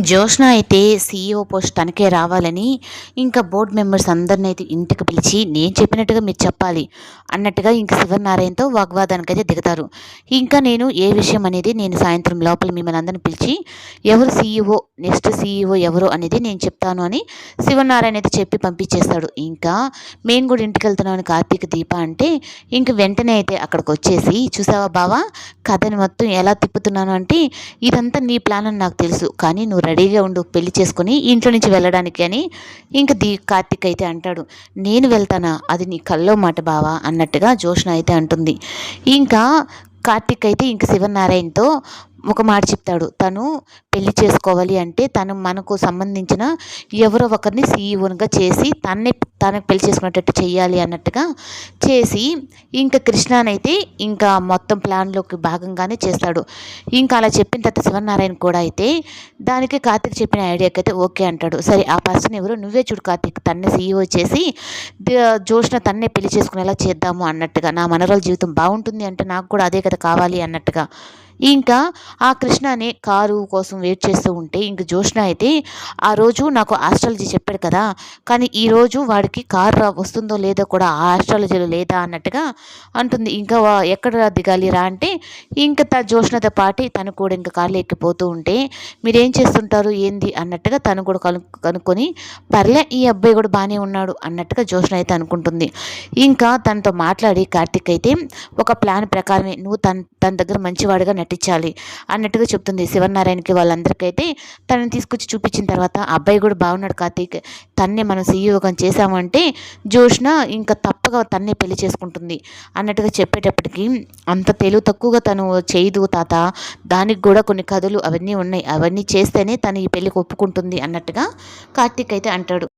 జోష్న అయితే CEO post తనకే రావాలని ఇంకా బోర్డ్ మెంబర్స్ అందరిని అయితే ఇంటికి పిలిచి నేను చెప్పినట్టుగా మీరు చెప్పాలి అన్నట్టుగా ఇంకా శివనారాయణతో వాగ్వాదానికి అయితే దిగుతారు. ఇంకా నేను ఏ విషయం అనేది నేను సాయంత్రం లోపల మిమ్మల్ని అందరిని పిలిచి ఎవరు సీఈఓ నెక్స్ట్ సీఈఓ ఎవరు అనేది నేను చెప్తాను అని శివనారాయణ అయితే చెప్పి పంపించేస్తాడు. ఇంకా మేము కూడా ఇంటికి వెళ్తున్నామని కార్తీక్ దీప అంటే ఇంక వెంటనే అయితే అక్కడికి వచ్చేసి చూసావా బావా కథని మొత్తం ఎలా తిప్పుతున్నాను అంటే ఇదంతా నీ ప్లాన్ అని నాకు తెలుసు, కానీ నువ్వు రెడీగా ఉండు పెళ్లి చేసుకుని ఇంట్లో నుంచి వెళ్ళడానికి అని ఇంక కార్తీక్ అయితే అంటాడు. నేను వెళ్తానా, అది నీ కల్లో మాట బావా అన్నట్టుగా జోష్న అయితే అంటుంది. ఇంకా కార్తీక్ అయితే ఇంక శివనారాయణతో ఒక మాట చెప్తాడు. తను పెళ్లి చేసుకోవాలి అంటే తను మనకు సంబంధించిన ఎవరో ఒకరిని సీఈఓగా చేసి తనకు పెళ్లి చేసుకునేటట్టు చెయ్యాలి అన్నట్టుగా చేసి ఇంకా కృష్ణనైతే ఇంకా మొత్తం ప్లాన్లోకి భాగంగానే చేస్తాడు. ఇంకా అలా చెప్పిన తర్వాత శివనారాయణ కూడా అయితే దానికి కార్తీక్ చెప్పిన ఐడియాకి అయితే ఓకే అంటాడు. సరే ఆ పర్సన్ ఎవరు నువ్వే చూడు కార్తీక్, తన్నే సీఈఓ చేసి జోష్న తన్నే పెళ్లి చేసుకునేలా చేద్దాము అన్నట్టుగా, నా మనరోళ్ళ జీవితం బాగుంటుంది అంటే నాకు కూడా అదే కదా కావాలి అన్నట్టుగా. ఇంకా ఆ కృష్ణ అనే కారు కోసం వెయిట్ చేస్తూ ఉంటే ఇంక జోష్న అయితే ఆ రోజు నాకు ఆస్ట్రాలజీ చెప్పాడు కదా, కానీ ఈరోజు వాడికి కారు వస్తుందో లేదో కూడా ఆ ఆస్ట్రాలజీలో లేదా అన్నట్టుగా అంటుంది. ఇంకా ఎక్కడ దిగాలి రా అంటే ఇంకా జోష్నతో పాటు తను కూడా ఇంకా కార్లో ఎక్కిపోతూ ఉంటే మీరేం చేస్తుంటారు ఏంది అన్నట్టుగా తను కూడా కనుక్కొని పర్లే ఈ అబ్బాయి కూడా బాగానే ఉన్నాడు అన్నట్టుగా జోష్న అయితే అనుకుంటుంది. ఇంకా తనతో మాట్లాడి కార్తీక్ అయితే ఒక ప్లాన్ ప్రకారమే నువ్వు తన దగ్గర మంచివాడిగా నటించాలి అన్నట్టుగా చెప్తుంది శివనారాయణకి వాళ్ళందరికైతే. తనని తీసుకొచ్చి చూపించిన తర్వాత అబ్బాయి కూడా బాగున్నాడు కార్తీక్, తన్నే మనం సీఈఓగా చేసామంటే జోష్న ఇంకా తప్పగా తన్నే పెళ్లి చేసుకుంటుంది అన్నట్టుగా చెప్పేటప్పటికి అంత తెలివి తక్కువగా తను చేయదు తాత, దానికి కూడా కొన్ని కథలు అవన్నీ ఉన్నాయి, అవన్నీ చేస్తేనే తను ఈ పెళ్ళికి ఒప్పుకుంటుంది అన్నట్టుగా కార్తీక్ అయితే అంటాడు.